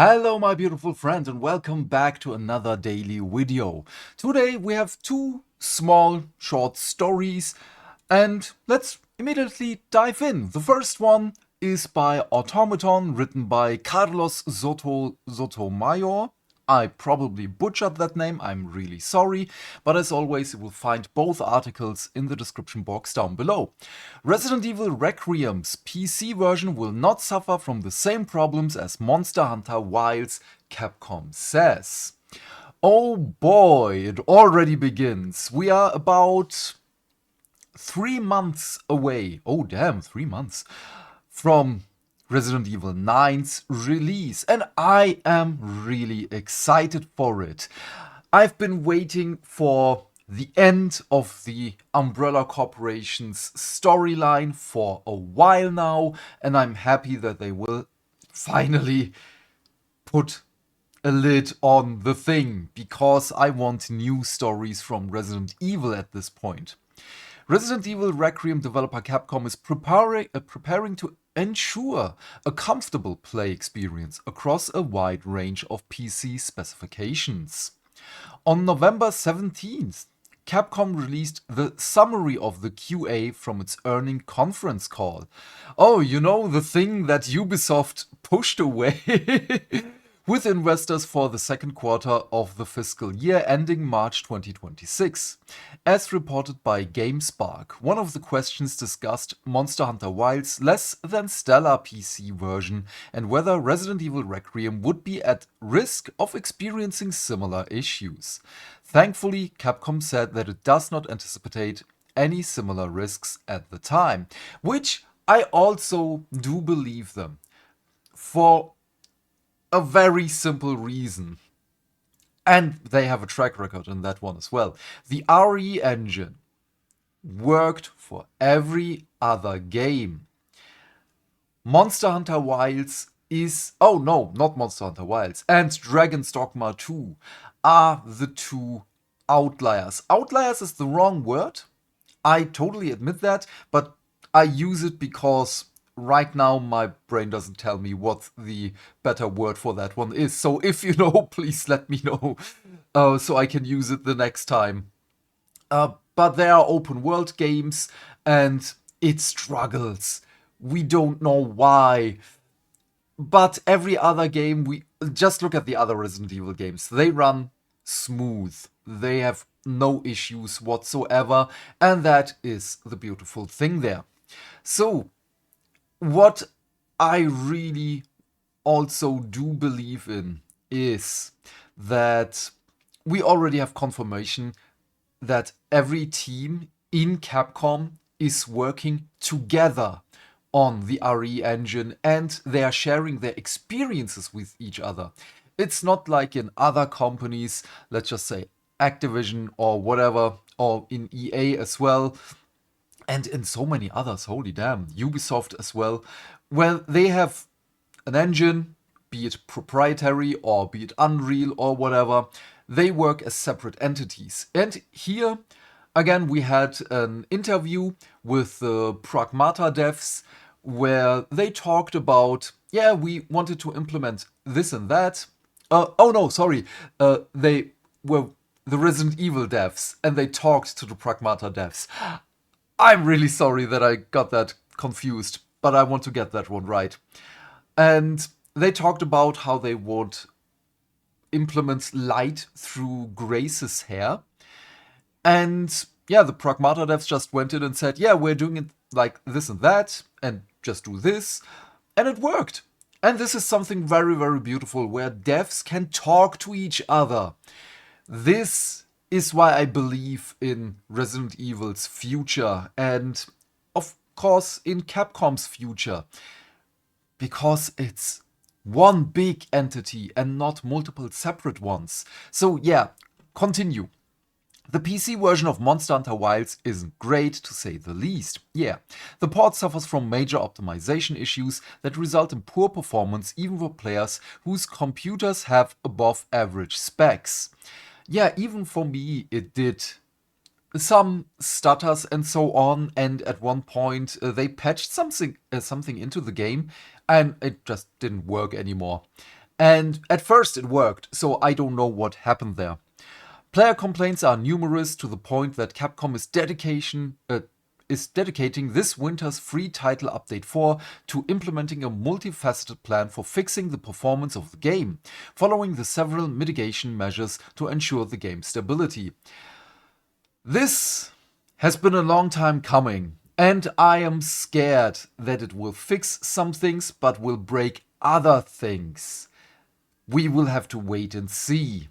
Hello my beautiful friends and welcome back to another daily video. Today we have two small short stories and let's immediately dive in. The first one is by Automaton, written by Carlos Sotomayor. I probably butchered that name, I'm really sorry, but as always you will find both articles in the description box down below. Resident Evil Requiem's PC version will not suffer from the same problems as Monster Hunter Wilds, Capcom says. Oh boy, it already begins. We are about 3 months away. Oh damn, 3 months from Resident Evil 9's release, and I am really excited for it. I've been waiting for the end of the Umbrella Corporation's storyline for a while now, and I'm happy that they will finally put a lid on the thing, because I want new stories from Resident Evil at this point. Resident Evil Requiem developer Capcom is preparing to ensure a comfortable play experience across a wide range of PC specifications. On November 17th, Capcom released the summary of the QA from its earnings conference call. Oh, you know, the thing that Ubisoft pushed away with investors for the second quarter of the fiscal year ending March 2026. As reported by GameSpark, one of the questions discussed Monster Hunter Wilds' less than stellar PC version and whether Resident Evil Requiem would be at risk of experiencing similar issues. Thankfully, Capcom said that it does not anticipate any similar risks at the time, which I also do believe them. For a very simple reason. And they have a track record in that one as well. The RE engine worked for every other game. Monster Hunter Wilds is... Oh no, not Monster Hunter Wilds. And Dragon's Dogma 2 are the two outliers. Outliers is the wrong word. I totally admit that, but I use it because right now my brain doesn't tell me what the better word for that one is. So if you know, please let me know so I can use it the next time. But they are open world games and it struggles. We don't know why. But every other game, we just look at the other Resident Evil games. They run smooth. They have no issues whatsoever. And that is the beautiful thing there. So what I really also do believe in is that we already have confirmation that every team in Capcom is working together on the RE engine and they are sharing their experiences with each other. It's not like in other companies, let's just say Activision or whatever, or in EA as well, and in so many others, holy damn, Ubisoft as well, where they have an engine, be it proprietary or be it Unreal or whatever, they work as separate entities. And here, again, we had an interview with the Pragmata devs where they talked about, yeah, we wanted to implement this and that. They were the Resident Evil devs and they talked to the Pragmata devs. I'm really sorry that I got that confused, but I want to get that one right. And they talked about how they would implement light through Grace's hair. And yeah, the Pragmata devs just went in and said, yeah, we're doing it like this and that, and just do this. And it worked. And this is something very, very beautiful, where devs can talk to each other. This is why I believe in Resident Evil's future and, of course, in Capcom's future. Because it's one big entity and not multiple separate ones. So yeah, continue. The PC version of Monster Hunter Wilds isn't great, to say the least. Yeah, the port suffers from major optimization issues that result in poor performance even for players whose computers have above average specs. Yeah, even for me it did. Some stutters and so on, and at one point they patched something into the game and it just didn't work anymore. And at first it worked, so I don't know what happened there. Player complaints are numerous to the point that Capcom is dedicating this winter's free title update 4 to implementing a multifaceted plan for fixing the performance of the game, following the several mitigation measures to ensure the game's stability. This has been a long time coming, and I am scared that it will fix some things but will break other things. We will have to wait and see.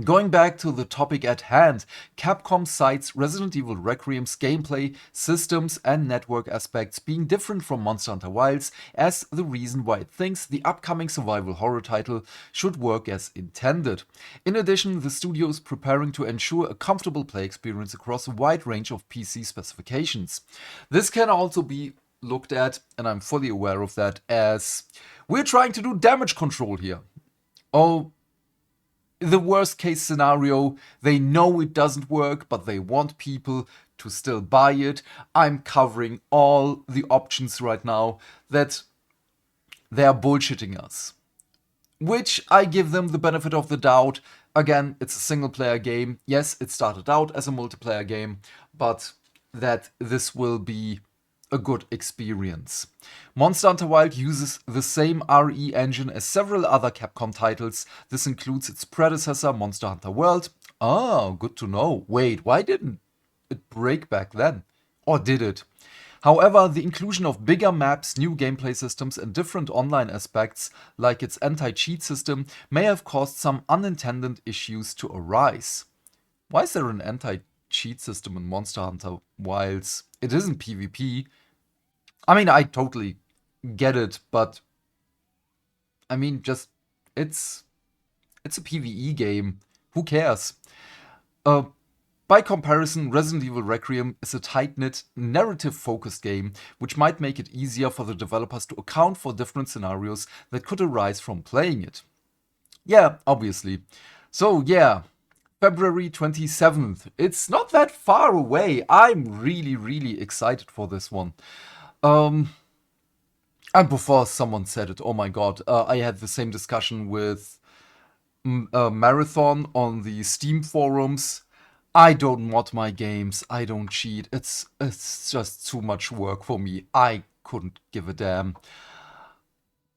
Going back to the topic at hand, Capcom cites Resident Evil Requiem's gameplay, systems and network aspects being different from Monster Hunter Wilds as the reason why it thinks the upcoming survival horror title should work as intended. In addition, the studio is preparing to ensure a comfortable play experience across a wide range of PC specifications. This can also be looked at, and I'm fully aware of that, as we're trying to do damage control here. Oh, the worst case scenario, they know it doesn't work, but they want people to still buy it. I'm covering all the options right now that they're bullshitting us. Which I give them the benefit of the doubt. Again, it's a single player game. Yes, it started out as a multiplayer game, but that this will be a good experience. Monster Hunter Wilds uses the same RE engine as several other Capcom titles. This includes its predecessor, Monster Hunter World. Oh, good to know. Wait, why didn't it break back then? Or did it? However, the inclusion of bigger maps, new gameplay systems, and different online aspects, like its anti-cheat system, may have caused some unintended issues to arise. Why is there an anti-cheat system in Monster Hunter Wilds? It isn't PvP. I mean, I totally get it, but I mean, just it's a PvE game. Who cares? By comparison, Resident Evil Requiem is a tight-knit, narrative-focused game, which might make it easier for the developers to account for different scenarios that could arise from playing it. Yeah, obviously. So yeah, February 27th. It's not that far away. I'm really, really excited for this one. And before someone said it, oh my god, I had the same discussion with Marathon on the Steam forums. I don't mod my games, I don't cheat. It's just too much work for me. I couldn't give a damn.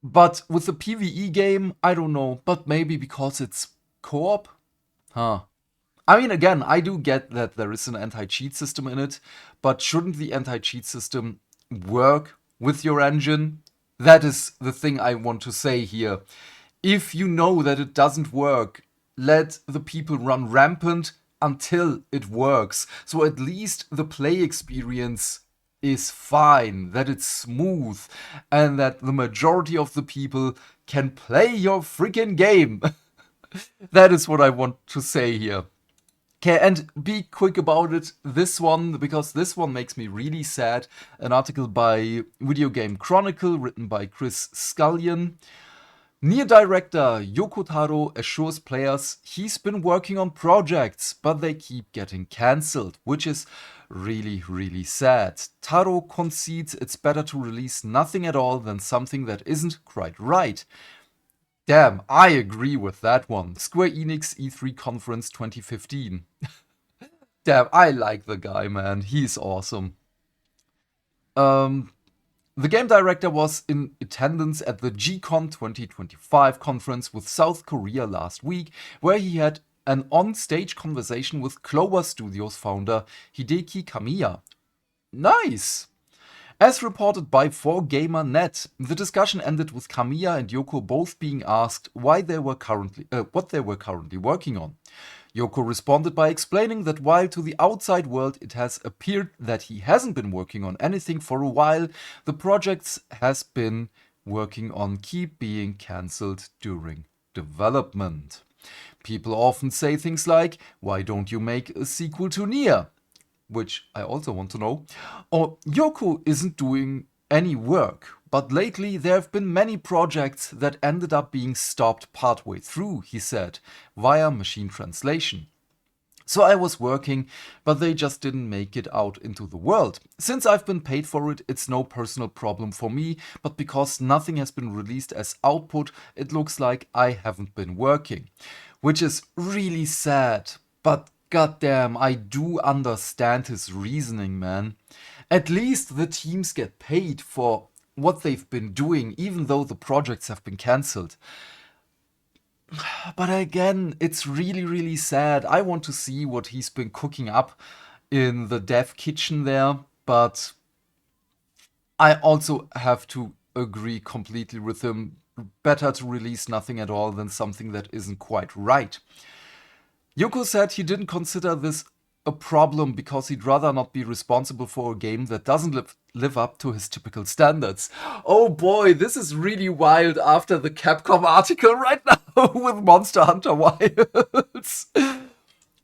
But with the PvE game, I don't know. But maybe because it's co-op? Huh. I mean, again, I do get that there is an anti-cheat system in it, but shouldn't the anti-cheat system work with your engine? That is the thing I want to say here. If you know that it doesn't work, let the people run rampant until it works. So at least the play experience is fine, that it's smooth, and that the majority of the people can play your freaking game. That is what I want to say here. Okay, and be quick about it, this one, because this one makes me really sad. An article by Video Game Chronicle, written by Chris Scullion. Nier director Yoko Taro assures players he's been working on projects, but they keep getting cancelled, which is really, really sad. Taro concedes it's better to release nothing at all than something that isn't quite right. Damn, I agree with that one. Square Enix E3 Conference 2015. Damn, I like the guy, man. He's awesome. The game director was in attendance at the G-Con 2025 conference with South Korea last week, where he had an on-stage conversation with Clover Studios founder Hideki Kamiya. Nice! As reported by 4Gamer.net, the discussion ended with Kamiya and Yoko both being asked what they were currently working on. Yoko responded by explaining that while to the outside world it has appeared that he hasn't been working on anything for a while, the projects has been working on keep being cancelled during development. People often say things like, why don't you make a sequel to Nier? Which I also want to know. Or Yoko isn't doing any work, but lately there have been many projects that ended up being stopped partway through, he said, via machine translation. So I was working, but they just didn't make it out into the world. Since I've been paid for it, it's no personal problem for me, but because nothing has been released as output, it looks like I haven't been working. Which is really sad, but goddamn, I do understand his reasoning, man. At least the teams get paid for what they've been doing, even though the projects have been cancelled. But again, it's really, really sad. I want to see what he's been cooking up in the dev kitchen there, but I also have to agree completely with him. Better to release nothing at all than something that isn't quite right. Yoko said he didn't consider this a problem because he'd rather not be responsible for a game that doesn't live up to his typical standards. Oh boy, this is really wild after the Capcom article right now with Monster Hunter Wilds.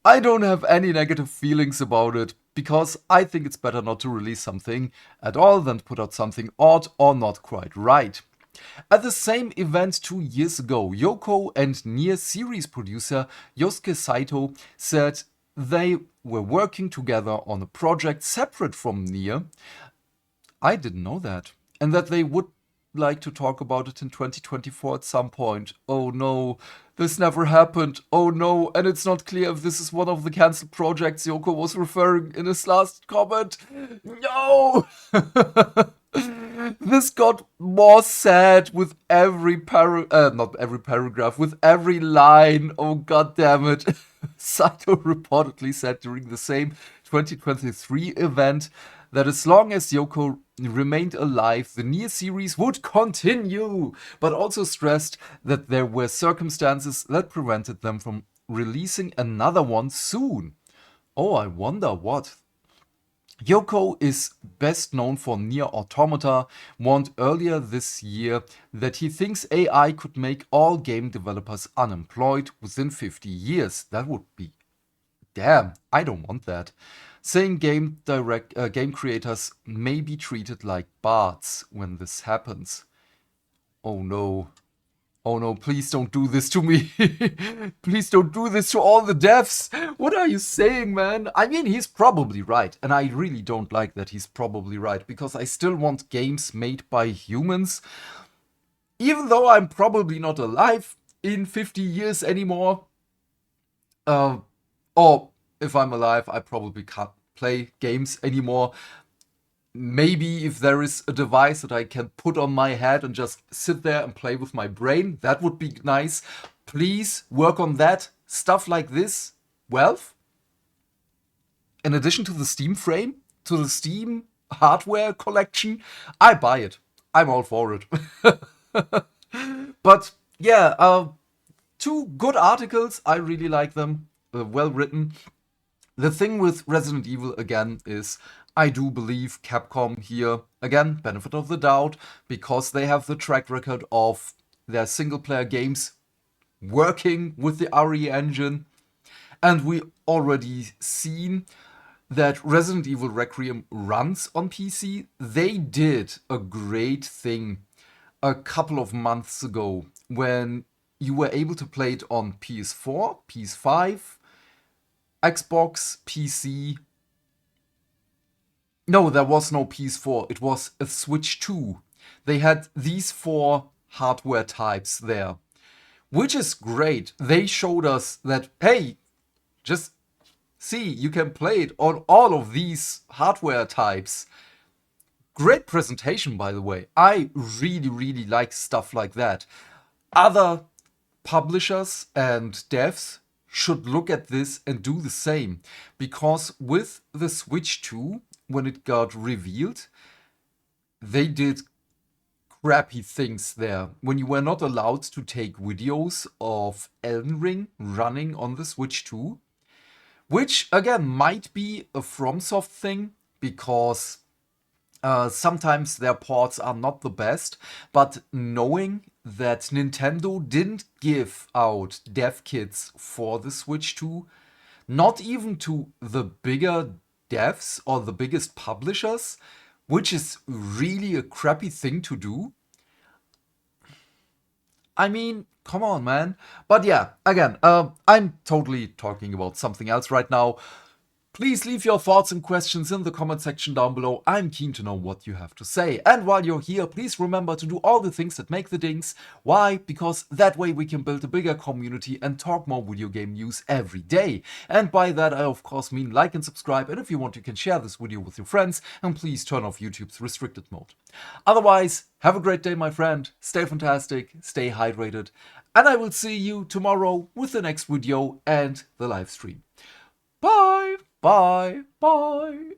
I don't have any negative feelings about it because I think it's better not to release something at all than to put out something odd or not quite right. At the same event 2 years ago, Yoko and Nier series producer Yosuke Saito said they were working together on a project separate from Nier. I didn't know that. And that they would like to talk about it in 2024 at some point. Oh no, this never happened. Oh no, and it's not clear if this is one of the cancelled projects Yoko was referring in his last comment. No! This got more sad with every not every paragraph, with every line. Oh god damn it. Saito reportedly said during the same 2023 event that as long as Yoko remained alive, the Nier series would continue, but also stressed that there were circumstances that prevented them from releasing another one soon. Oh, I wonder what. Yoko is best known for Nier Automata, warned earlier this year that he thinks AI could make all game developers unemployed within 50 years. That would be... Damn, I don't want that. Saying game creators may be treated like bards when this happens. Oh no. Oh no, please don't do this to me. Please don't do this to all the devs. What are you saying, man? I mean, he's probably right. And I really don't like that he's probably right. Because I still want games made by humans. Even though I'm probably not alive in 50 years anymore. Or if I'm alive, I probably can't play games anymore. Maybe if there is a device that I can put on my head and just sit there and play with my brain, that would be nice. Please work on that. Stuff like this. Valve, in addition to the Steam frame, to the Steam hardware collection, I buy it. I'm all for it. But yeah, two good articles. I really like them. Well written. The thing with Resident Evil, again, is I do believe Capcom here, again, benefit of the doubt, because they have the track record of their single-player games working with the RE engine. And we already seen that Resident Evil Requiem runs on PC. They did a great thing a couple of months ago when you were able to play it on PS4, PS5, Xbox, PC. No, there was no PS4. It was a Switch 2. They had these 4 hardware types there, which is great. They showed us that, hey, just see, you can play it on all of these hardware types. Great presentation, by the way. I really, really like stuff like that. Other publishers and devs should look at this and do the same. Because with the Switch 2, when it got revealed, they did crappy things there. When you were not allowed to take videos of Elden Ring running on the Switch 2, which again might be a FromSoft thing, because sometimes their ports are not the best, but knowing that Nintendo didn't give out dev kits for the Switch 2, not even to the bigger devs or the biggest publishers, which is really a crappy thing to do. I mean, come on, man. But yeah, again, I'm totally talking about something else right now. Please leave your thoughts and questions in the comment section down below. I'm keen to know what you have to say. And while you're here, please remember to do all the things that make the dings. Why? Because that way we can build a bigger community and talk more video game news every day. And by that I of course mean like and subscribe, and if you want you can share this video with your friends, and please turn off YouTube's restricted mode. Otherwise, have a great day my friend, stay fantastic, stay hydrated, and I will see you tomorrow with the next video and the live stream. Bye! Bye! Bye!